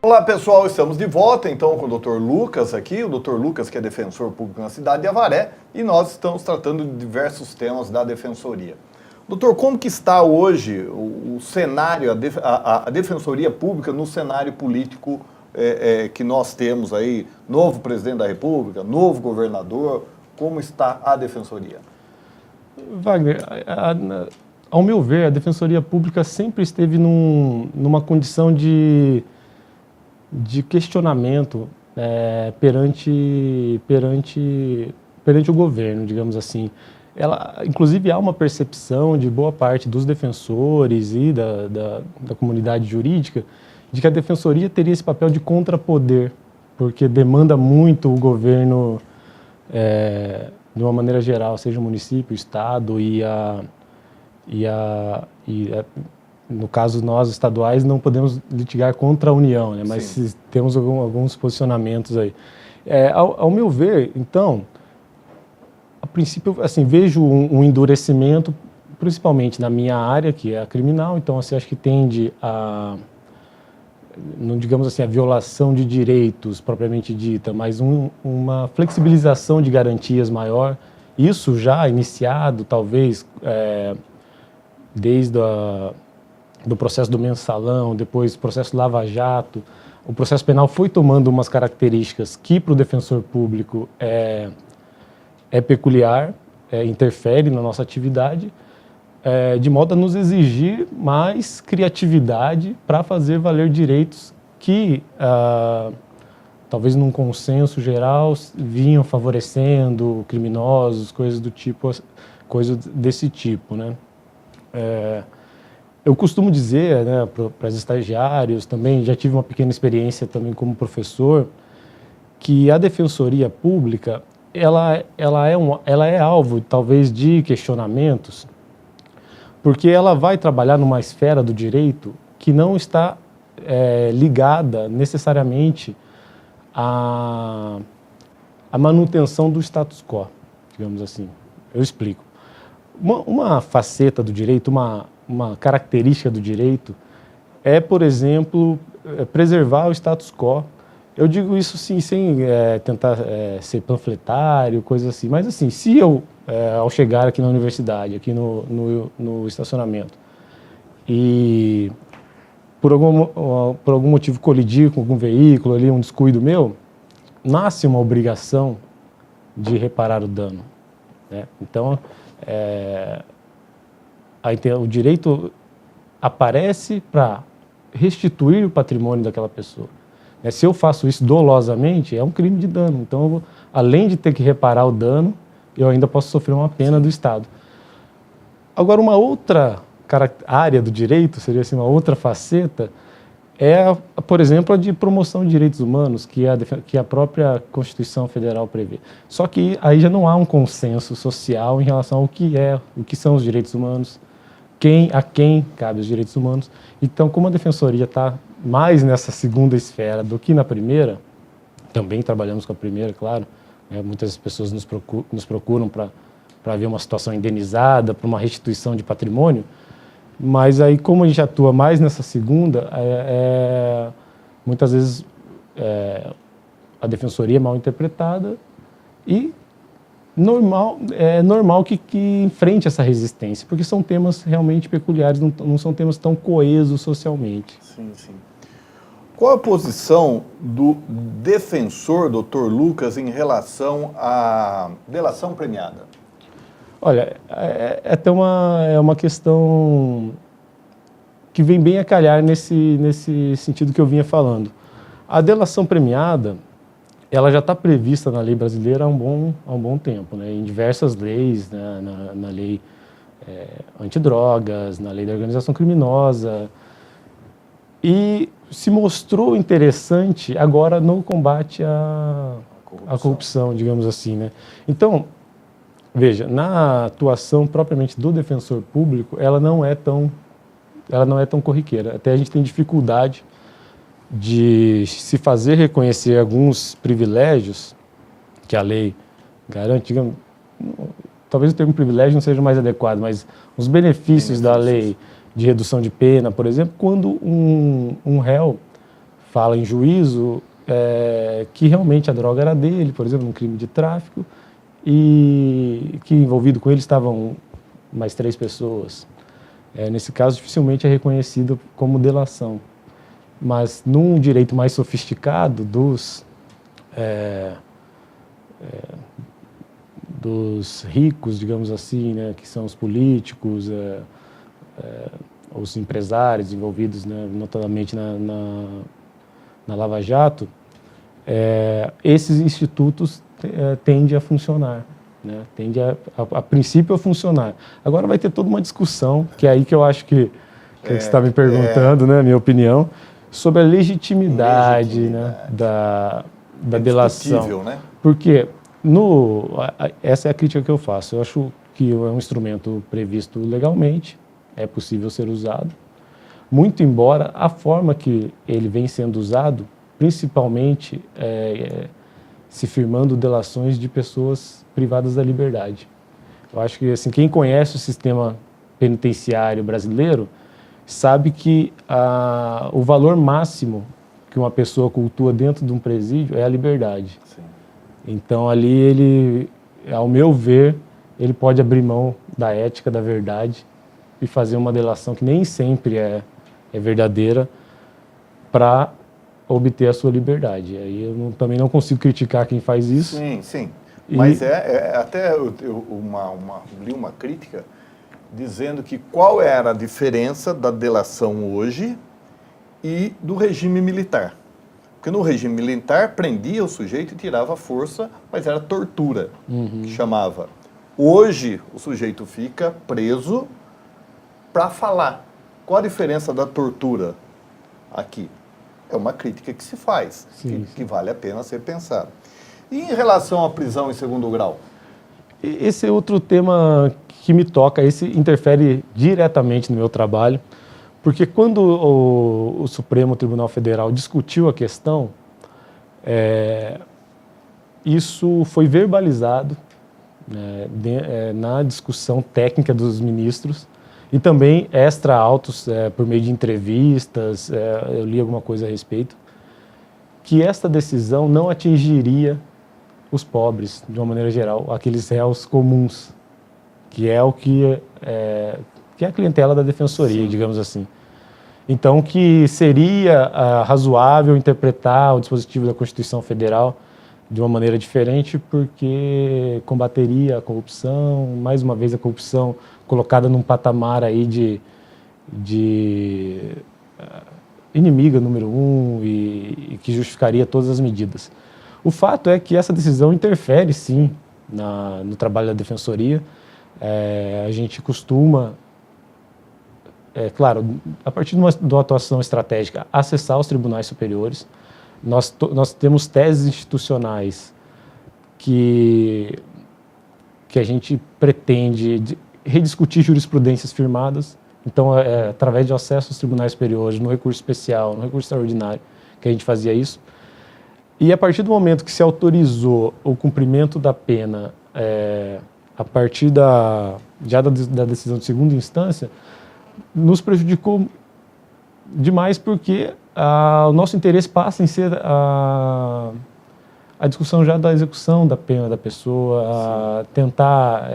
Olá pessoal, estamos de volta então com o Dr. Lucas aqui, o Dr. Lucas que é defensor público na cidade de Avaré, e nós estamos tratando de diversos temas da defensoria. Doutor, como que está hoje o cenário, a defensoria pública no cenário político que nós temos aí, novo presidente da República, novo governador, como está a defensoria? Wagner, ao meu ver, a defensoria pública sempre esteve numa condição de questionamento perante o governo, digamos assim. Inclusive, há uma percepção de boa parte dos defensores e da comunidade jurídica de que a defensoria teria esse papel de contrapoder, porque demanda muito o governo, de uma maneira geral, seja o município, o estado no caso, nós, estaduais, não podemos litigar contra a União, né? Mas temos alguns posicionamentos aí. Ao meu ver, então, a princípio, assim, vejo um endurecimento, principalmente na minha área, que é a criminal, então, assim, acho que tende a, não digamos assim, a violação de direitos propriamente dita, mas uma flexibilização de garantias maior, isso já iniciado, talvez, desde do processo do mensalão, depois processo Lava Jato, o processo penal foi tomando umas características que para o defensor público é peculiar, interfere na nossa atividade, de modo a nos exigir mais criatividade para fazer valer direitos que, talvez num consenso geral, vinham favorecendo criminosos, coisas desse tipo, né? Eu costumo dizer, né, para os estagiários também, já tive uma pequena experiência também como professor, que a defensoria pública ela é alvo talvez de questionamentos, porque ela vai trabalhar numa esfera do direito que não está ligada necessariamente à manutenção do status quo, digamos assim. Eu explico. Uma faceta do direito, uma característica do direito por exemplo, preservar o status quo. Eu digo isso sim, sem tentar ser panfletário, coisas assim, mas assim, se eu, ao chegar aqui na universidade, aqui no estacionamento, e por algum motivo colidir com algum veículo ali, um descuido meu, nasce uma obrigação de reparar o dano, né? Então, o direito aparece para restituir o patrimônio daquela pessoa. Se eu faço isso dolosamente, é um crime de dano. Então, além de ter que reparar o dano, eu ainda posso sofrer uma pena do Estado. Agora, uma outra área do direito, seria assim, uma outra faceta, por exemplo, a de promoção de direitos humanos, que a própria Constituição Federal prevê. Só que aí já não há um consenso social em relação ao que são os direitos humanos, a quem cabe os direitos humanos. Então, como a defensoria está mais nessa segunda esfera do que na primeira, também trabalhamos com a primeira, claro, né? Muitas pessoas nos procuram para ver uma situação indenizada, para uma restituição de patrimônio, mas aí, como a gente atua mais nessa segunda, muitas vezes a defensoria é mal interpretada e é normal que enfrente essa resistência, porque são temas realmente peculiares, não são temas tão coesos socialmente. Sim, sim. Qual a posição do defensor, Dr. Lucas, em relação à delação premiada? Olha, até uma questão que vem bem a calhar nesse sentido que eu vinha falando. A delação premiada, ela já está prevista na lei brasileira há um bom tempo, né? Em diversas leis, né? Na lei antidrogas, na lei da organização criminosa, e se mostrou interessante agora no combate à corrupção, digamos assim, né? Então, veja, na atuação propriamente do defensor público, ela não é tão corriqueira. Até a gente tem dificuldade de se fazer reconhecer alguns privilégios que a lei garante, digamos, talvez o termo privilégio não seja mais adequado, mas os benefícios da lei de redução de pena, por exemplo, quando um réu fala em juízo que realmente a droga era dele, por exemplo, num crime de tráfico, e que envolvido com ele estavam mais 3 pessoas. Nesse caso, dificilmente é reconhecido como delação. Mas num direito mais sofisticado dos ricos, digamos assim, né, que são os políticos, os empresários envolvidos, né, notadamente na Lava Jato, esses institutos tendem a funcionar, né, tende a princípio a funcionar. Agora vai ter toda uma discussão, que é aí que eu acho que você está me perguntando, né, minha opinião, sobre a legitimidade. Né, da delação. Né? Porque essa é a crítica que eu faço. Eu acho que é um instrumento previsto legalmente, é possível ser usado, muito embora a forma que ele vem sendo usado, principalmente se firmando delações de pessoas privadas da liberdade. Eu acho que assim, quem conhece o sistema penitenciário brasileiro sabe que o valor máximo que uma pessoa cultua dentro de um presídio é a liberdade. Sim. Então ali ele, ao meu ver, ele pode abrir mão da ética, da verdade e fazer uma delação que nem sempre é verdadeira para obter a sua liberdade. Aí eu também não consigo criticar quem faz isso. Sim, sim. Mas até eu li uma crítica dizendo que qual era a diferença da delação hoje e do regime militar. Porque no regime militar prendia o sujeito e tirava a força, mas era tortura, que chamava. Hoje o sujeito fica preso para falar. Qual a diferença da tortura aqui? É uma crítica que se faz, que vale a pena ser pensada. E em relação à prisão em segundo grau? Esse é outro tema que me toca, esse interfere diretamente no meu trabalho, porque quando o Supremo Tribunal Federal discutiu a questão, isso foi verbalizado na discussão técnica dos ministros e também extra-autos, por meio de entrevistas, eu li alguma coisa a respeito, que esta decisão não atingiria os pobres, de uma maneira geral, aqueles réus comuns, que é o que é a clientela da defensoria, sim, digamos assim. Então, que seria razoável interpretar o dispositivo da Constituição Federal de uma maneira diferente, porque combateria a corrupção, mais uma vez a corrupção colocada num patamar aí de inimiga número 1 e que justificaria todas as medidas. O fato é que essa decisão interfere, sim, no trabalho da defensoria. A gente costuma, claro, a partir de uma atuação estratégica, acessar os tribunais superiores. Nós temos teses institucionais que a gente pretende rediscutir jurisprudências firmadas. Então, através de acesso aos tribunais superiores, no recurso especial, no recurso extraordinário, que a gente fazia isso. E a partir do momento que se autorizou o cumprimento da pena, a partir da decisão de segunda instância, nos prejudicou demais, porque o nosso interesse passa em ser a discussão já da execução da pena da pessoa, tentar...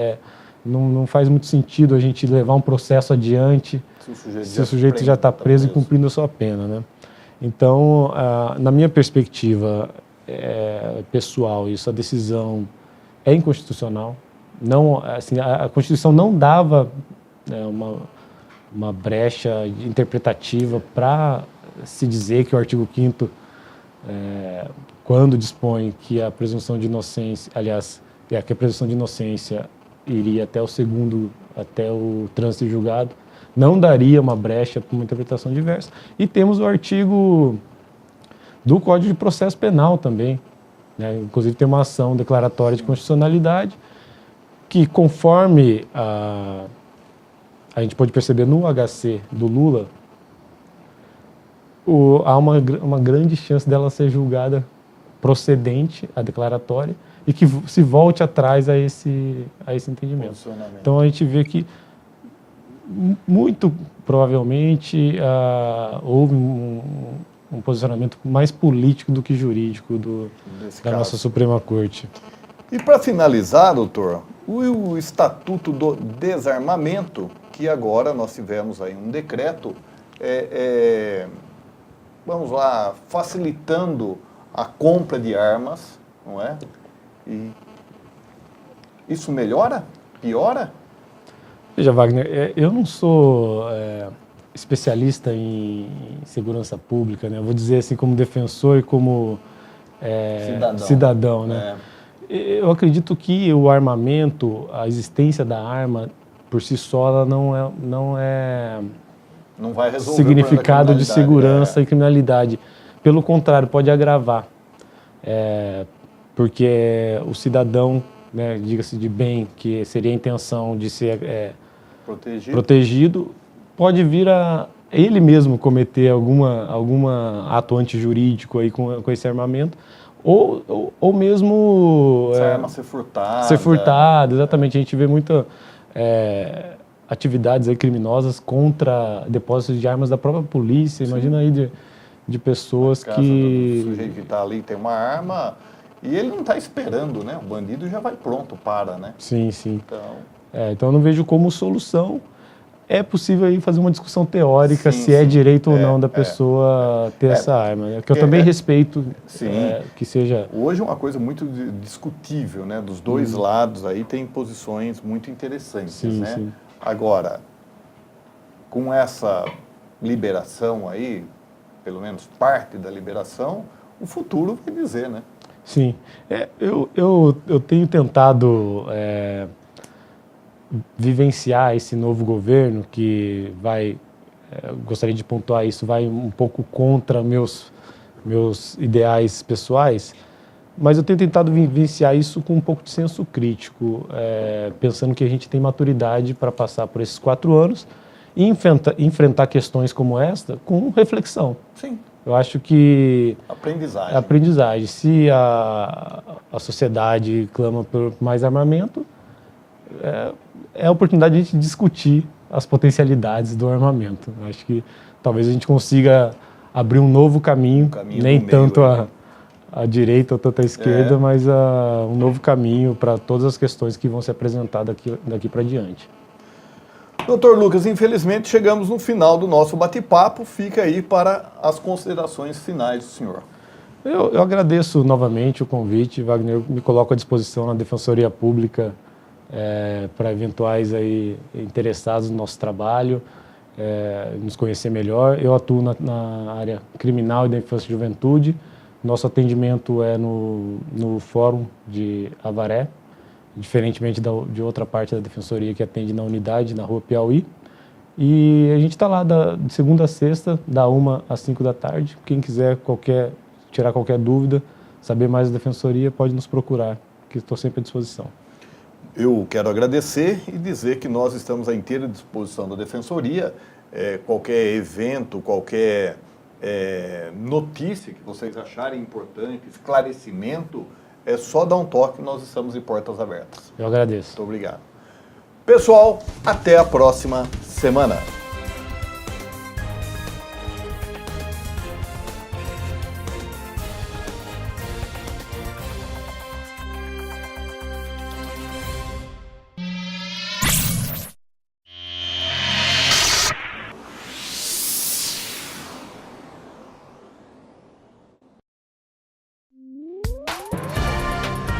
Não faz muito sentido a gente levar um processo adiante se o sujeito já está preso e cumprindo a sua pena, né? Então, na minha perspectiva pessoal, essa decisão é inconstitucional. Não, assim, a Constituição não dava uma brecha interpretativa para se dizer que o artigo 5º, quando dispõe que a presunção de inocência, aliás, que a presunção de inocência iria até o trânsito julgado, não daria uma brecha para uma interpretação diversa. E temos o artigo do Código de Processo Penal também, né? Inclusive tem uma ação declaratória de constitucionalidade que, conforme a gente pode perceber no HC do Lula, há uma grande chance dela ser julgada procedente, a declaratória, e que se volte atrás a esse entendimento. Então a gente vê que muito provavelmente houve um posicionamento mais político do que jurídico da nossa Suprema Corte. E para finalizar, doutor, o Estatuto do Desarmamento, que agora nós tivemos aí um decreto, vamos lá, facilitando a compra de armas, não é? E isso melhora? Piora? Veja, Wagner, eu não sou especialista em segurança pública, né? Eu vou dizer assim, como defensor e como cidadão, né? Eu acredito que o armamento, a existência da arma por si só, ela não vai resolver significado de segurança e criminalidade. Pelo contrário, pode agravar. Porque o cidadão, né, diga-se de bem, que seria a intenção de ser protegido, pode vir a ele mesmo cometer alguma ato antijurídico aí com esse armamento, ou mesmo... essa arma ser furtada. Ser furtada, exatamente. A gente vê muitas atividades aí criminosas contra depósitos de armas da própria polícia. Sim. Imagina aí de pessoas que... O sujeito que está ali tem uma arma e ele não está esperando, né? O bandido já vai pronto para, né? Sim. Então eu não vejo como solução. É possível aí fazer uma discussão teórica se é direito ou não da pessoa ter essa arma, né? Que eu também respeito que seja... Hoje é uma coisa muito discutível, né? Dos dois lados aí tem posições muito interessantes, né? Sim. Agora, com essa liberação aí, pelo menos parte da liberação, o futuro vai dizer, né? Sim. Eu tenho tentado... vivenciar esse novo governo que vai, gostaria de pontuar isso, vai um pouco contra meus ideais pessoais, mas eu tenho tentado vivenciar isso com um pouco de senso crítico, pensando que a gente tem maturidade para passar por esses 4 anos e enfrentar questões como esta com reflexão. Sim. Eu acho que... Aprendizagem. Se a sociedade clama por mais armamento, é a oportunidade de a gente discutir as potencialidades do armamento. Acho que talvez a gente consiga abrir um novo caminho nem tanto à direita ou tanto à esquerda, mas um novo caminho para todas as questões que vão se apresentar daqui para diante. Doutor Lucas, infelizmente chegamos no final do nosso bate-papo. Fica aí para as considerações finais do senhor. Eu agradeço novamente o convite, Wagner. Eu me coloco à disposição na Defensoria Pública para eventuais aí interessados no nosso trabalho, nos conhecer melhor. Eu atuo na área criminal e da infância e juventude. Nosso atendimento é no Fórum de Avaré, diferentemente de outra parte da Defensoria que atende na unidade, na Rua Piauí. E a gente está lá de segunda a sexta, da 1 às 5 da tarde. Quem quiser tirar qualquer dúvida, saber mais da Defensoria, pode nos procurar, que estou sempre à disposição. Eu quero agradecer e dizer que nós estamos à inteira disposição da Defensoria. Qualquer evento, qualquer notícia que vocês acharem importante, esclarecimento, é só dar um toque, nós estamos de portas abertas. Eu agradeço. Muito obrigado. Pessoal, até a próxima semana.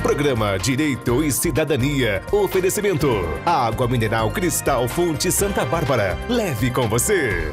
Programa Direito e Cidadania. Oferecimento: Água Mineral Cristal Fonte Santa Bárbara. Leve com você.